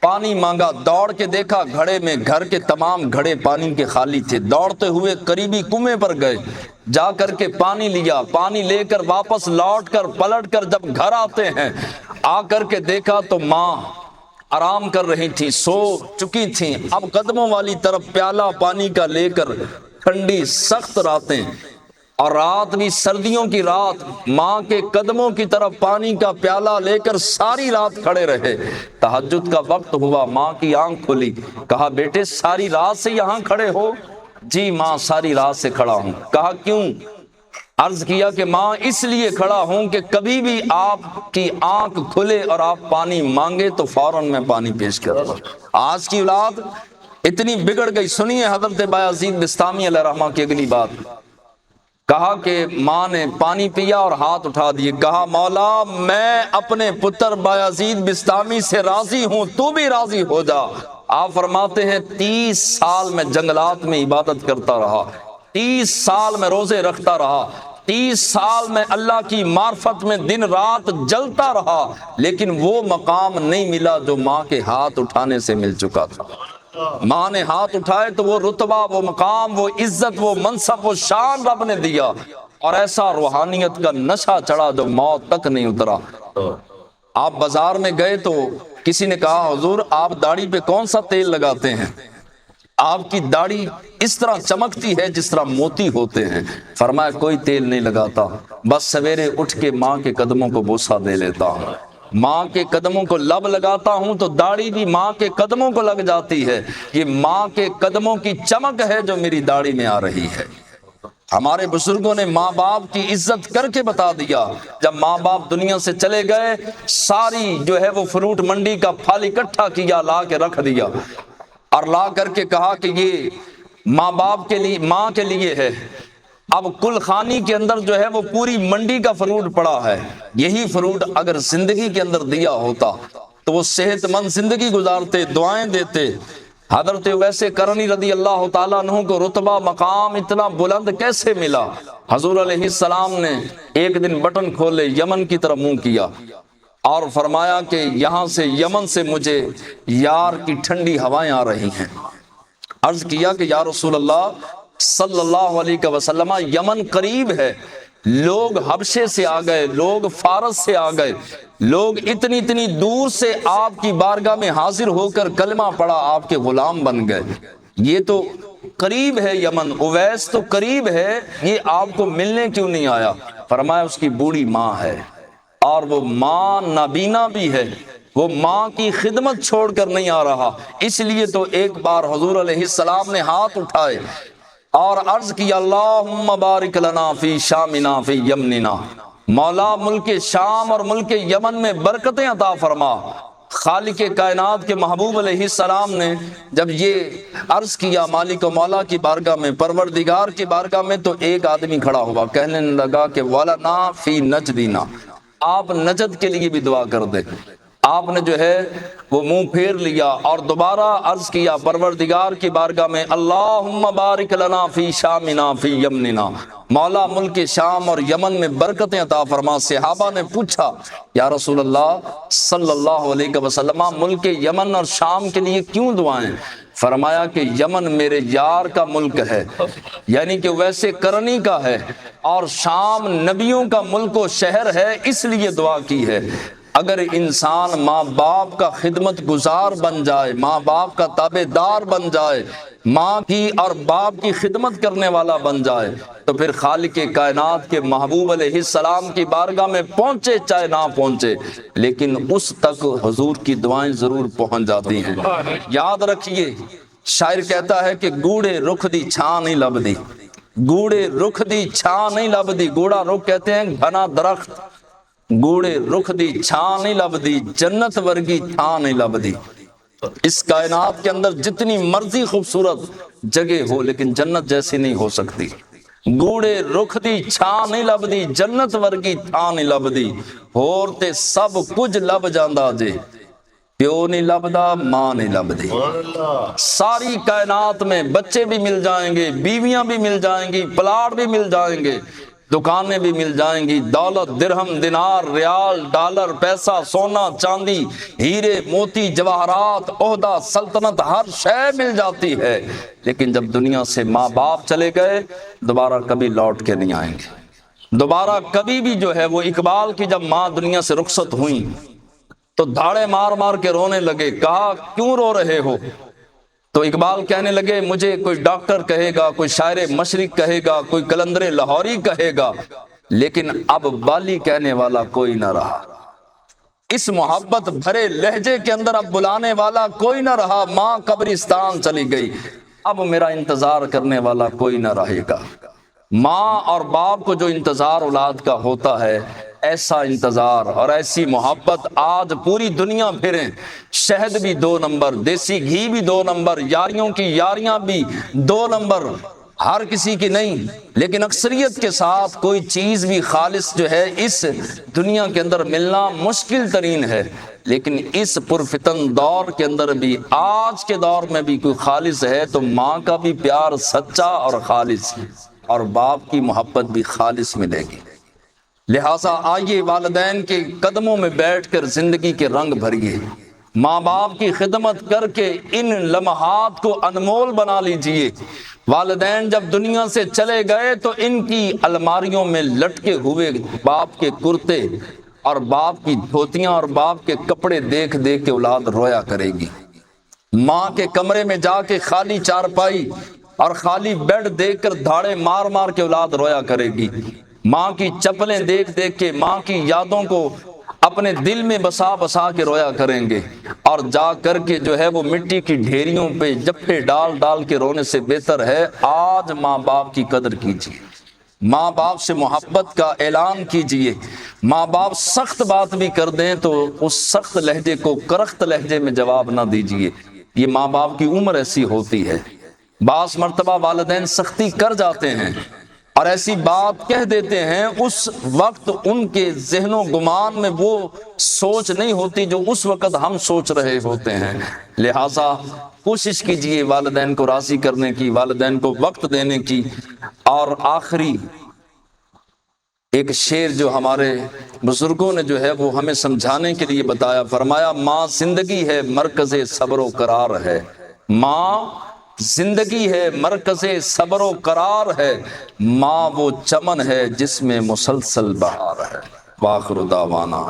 پانی مانگا، دوڑ کے دیکھا گھڑے میں، گھر کے تمام گھڑے پانی کے خالی تھے۔ دوڑتے ہوئے قریبی کنویں پر گئے، جا کر کے پانی لیا، پانی لے کر واپس لوٹ کر پلٹ کر جب گھر آتے ہیں، آ کر کے دیکھا تو ماں آرام کر رہی تھی، سو چکی تھیں۔ اب قدموں والی طرف پیالہ پانی کا لے کر، ٹھنڈی سخت راتیں اور رات بھی سردیوں کی رات، ماں کے قدموں کی طرف پانی کا پیالہ لے کر ساری رات کھڑے رہے۔ تہجد کا وقت ہوا، ماں کی آنکھ کھلی، کہا بیٹے ساری رات سے یہاں کھڑے ہو؟ جی ماں ساری رات سے کھڑا ہوں۔ کہا کیوں؟ عرض کیا کہ ماں اس لیے کھڑا ہوں کہ کبھی بھی آپ کی آنکھ کھلے اور آپ پانی مانگے تو فوراً میں پانی پیش کروں۔ آج کی اولاد اتنی بگڑ گئی۔ سنیے حضرت بایزید بسطامی علیہ رحمہ کی اگلی بات۔ کہا کہ ماں نے پانی پیا اور ہاتھ اٹھا دیے، کہا مولا میں اپنے پتر بایزید بسطامی سے راضی ہوں، تو بھی راضی ہو جا۔ آپ فرماتے ہیں 30 سال میں جنگلات میں عبادت کرتا رہا، 30 سال میں روزے رکھتا رہا، 30 سال میں اللہ کی معرفت میں دن رات جلتا رہا، لیکن وہ مقام نہیں ملا جو ماں کے ہاتھ اٹھانے سے مل چکا تھا۔ ماں نے ہاتھ اٹھائے تو وہ رتبہ، وہ مقام، وہ عزت، وہ منصب، وہ شان رب نے دیا، اور ایسا روحانیت کا نشہ چڑھا جو موت تک نہیں اترا۔ آپ بازار میں گئے تو کسی نے کہا حضور آپ داڑھی پہ کون سا تیل لگاتے ہیں؟ آپ کی داڑھی اس طرح چمکتی ہے جس طرح موتی ہوتے ہیں۔ فرمایا کوئی تیل نہیں لگاتا، بس سویرے اٹھ کے ماں کے قدموں کو بوسہ دے لیتا ہوں، ماں کے قدموں کو لب لگاتا ہوں تو داڑھی بھی ماں کے قدموں کو لگ جاتی ہے۔ یہ ماں کے قدموں کی چمک ہے جو میری داڑھی میں آ رہی ہے۔ ہمارے بزرگوں نے ماں باپ کی عزت کر کے بتا دیا۔ جب ماں باپ دنیا سے چلے گئے، ساری جو ہے وہ فروٹ منڈی کا پھل اکٹھا کیا، لا کے رکھ دیا، اور لا کر کے کہا کہ یہ ماں باپ کے لیے، ماں کے لیے ہے۔ اب کل خانی کے اندر جو ہے وہ پوری منڈی کا فروٹ پڑا ہے، یہی فروٹ اگر زندگی کے اندر دیا ہوتا تو وہ صحت مند زندگی گزارتے، دعائیں دیتے۔ حضرت ویسے کرنی رضی اللہ تعالیٰ عنہ کو رتبہ مقام اتنا بلند کیسے ملا؟ حضور علیہ السلام نے ایک دن بٹن کھولے، یمن کی طرف منہ کیا اور فرمایا کہ یہاں سے یمن سے مجھے یار کی ٹھنڈی ہوائیں آ رہی ہیں۔ عرض کیا کہ یا رسول اللہ صلی اللہ علیہ وسلم، یمن قریب ہے، لوگ حبشے سے آ گئے، لوگ فارس سے آ گئے، لوگ اتنی دور سے آپ کی بارگاہ میں حاضر ہو کر کلمہ پڑھا، آپ کے غلام بن گئے، یہ تو قریب ہے یمن، اویس تو قریب ہے، یہ آپ کو ملنے کیوں نہیں آیا؟ فرمایا اس کی بوڑھی ماں ہے، اور وہ ماں نابینا بھی ہے، وہ ماں کی خدمت چھوڑ کر نہیں آ رہا۔ اس لیے تو ایک بار حضور علیہ السلام نے ہاتھ اٹھائے اور عرض کیا اللہم بارک لنا فی شامنا فی یمننا، مولا ملک شام اور ملک یمن میں برکتیں عطا فرما۔ خالق کائنات کے محبوب علیہ السلام نے جب یہ عرض کیا مالک و مولا کی بارگاہ میں، پروردگار کی بارگاہ میں، تو ایک آدمی کھڑا ہوا، کہنے لگا کہ وَلَنَا فِي نَجْدِنَا، آپ نجد کے لیے بھی دعا کر دیں۔ آپ نے جو ہے وہ منہ پھیر لیا اور دوبارہ عرض کیا پروردگار کی بارگاہ میں اللہم بارک لنا فی شامنا فی یمننا، مولا ملک شام اور یمن میں برکتیں عطا فرما۔ صحابہ نے پوچھا یا رسول اللہ صلی اللہ علیہ وسلم، ملک یمن اور شام کے لیے کیوں دعائیں؟ فرمایا کہ یمن میرے یار کا ملک ہے، یعنی کہ ویسے کرنی کا ہے، اور شام نبیوں کا ملک و شہر ہے، اس لیے دعا کی ہے۔ اگر انسان ماں باپ کا خدمت گزار بن جائے، ماں باپ کا تابع دار بن جائے، ماں کی اور باپ کی خدمت کرنے والا بن جائے، تو پھر خالق کائنات کے محبوب علیہ السلام کی بارگاہ میں پہنچے چاہے نہ پہنچے، لیکن اس تک حضور کی دعائیں ضرور پہنچ جاتی ہیں۔ یاد رکھیے، شاعر کہتا ہے کہ گوڑے رخ دی چھاں نہیں لبدی، گوڑے رخ دی چھاں نہیں لبدی، گوڑا رخ کہتے ہیں گھنا درخت، گوڑے رخ دی چھاں نہیں لبدی، جنت ورگی تھاں نہیں لبدی۔ اس کائنات کے اندر جتنی مرضی خوبصورت جگہ ہو لیکن جنت جیسی نہیں ہو سکتی۔ گوڑے رخ دی چھاں نہیں لبدی، جنت ورگی تھاں نہیں لبدی، ہور تے سب کچھ لب جاندا جے، پیو نہیں لبدا ماں نہیں لبدی۔ ساری کائنات میں بچے بھی مل جائیں گے، بیویاں بھی مل جائیں گی، پلاٹ بھی مل جائیں گے، دکانیں بھی مل جائیں گی، دولت درہم دینار ریال ڈالر پیسہ سونا چاندی ہیرے موتی جواہرات عہدہ سلطنت ہر شے مل جاتی ہے، لیکن جب دنیا سے ماں باپ چلے گئے دوبارہ کبھی لوٹ کے نہیں آئیں گے۔ دوبارہ کبھی بھی جو ہے وہ اقبال کی جب ماں دنیا سے رخصت ہوئی تو دھاڑے مار مار کے رونے لگے، کہا کیوں رو رہے ہو؟ تو اقبال کہنے لگے مجھے کوئی ڈاکٹر کہے گا، کوئی شاعر مشرق کہے گا، کوئی کلندر لاہوری کہے گا، لیکن اب بالی کہنے والا کوئی نہ رہا، اس محبت بھرے لہجے کے اندر اب بلانے والا کوئی نہ رہا، ماں قبرستان چلی گئی، اب میرا انتظار کرنے والا کوئی نہ رہے گا۔ ماں اور باپ کو جو انتظار اولاد کا ہوتا ہے، ایسا انتظار اور ایسی محبت آج پوری دنیا پھریں، شہد بھی 2 نمبر، دیسی گھی بھی 2 نمبر، یاریوں کی یاریاں بھی 2 نمبر، ہر کسی کی نہیں، لیکن اکثریت کے ساتھ کوئی چیز بھی خالص جو ہے اس دنیا کے اندر ملنا مشکل ترین ہے، لیکن اس پرفتن دور کے اندر بھی، آج کے دور میں بھی کوئی خالص ہے تو ماں کا بھی پیار سچا اور خالص ہے، اور باپ کی محبت بھی خالص ملے گی۔ لہٰذا آئیے والدین کے قدموں میں بیٹھ کر زندگی کے رنگ بھریے، ماں باپ کی خدمت کر کے ان لمحات کو انمول بنا لیجئے۔ والدین جب دنیا سے چلے گئے تو ان کی الماریوں میں لٹکے ہوئے باپ کے کرتے اور باپ کی دھوتیاں اور باپ کے کپڑے دیکھ دیکھ کے اولاد رویا کرے گی۔ ماں کے کمرے میں جا کے خالی چارپائی اور خالی بیڈ دیکھ کر دھاڑے مار مار کے اولاد رویا کرے گی۔ ماں کی چپلیں دیکھ دیکھ کے، ماں کی یادوں کو اپنے دل میں بسا بسا کے رویا کریں گے، اور جا کر کے جو ہے وہ مٹی کی ڈھیریوں پہ جپے ڈال ڈال کے رونے سے بہتر ہے آج ماں باپ کی قدر کیجیے، ماں باپ سے محبت کا اعلان کیجیے۔ ماں باپ سخت بات بھی کر دیں تو اس سخت لہجے کو کرخت لہجے میں جواب نہ دیجیے، یہ ماں باپ کی عمر ایسی ہوتی ہے۔ بعض مرتبہ والدین سختی کر جاتے ہیں اور ایسی بات کہہ دیتے ہیں، اس وقت ان کے ذہن و گمان میں وہ سوچ نہیں ہوتی جو اس وقت ہم سوچ رہے ہوتے ہیں۔ لہٰذا کوشش کیجئے والدین کو راضی کرنے کی، والدین کو وقت دینے کی۔ اور آخری ایک شعر جو ہمارے بزرگوں نے جو ہے وہ ہمیں سمجھانے کے لیے بتایا، فرمایا ماں زندگی ہے مرکز صبر و قرار ہے، ماں زندگی ہے مرکز صبر و قرار ہے، ماں وہ چمن ہے جس میں مسلسل بہار ہے۔ وآخر دعوانا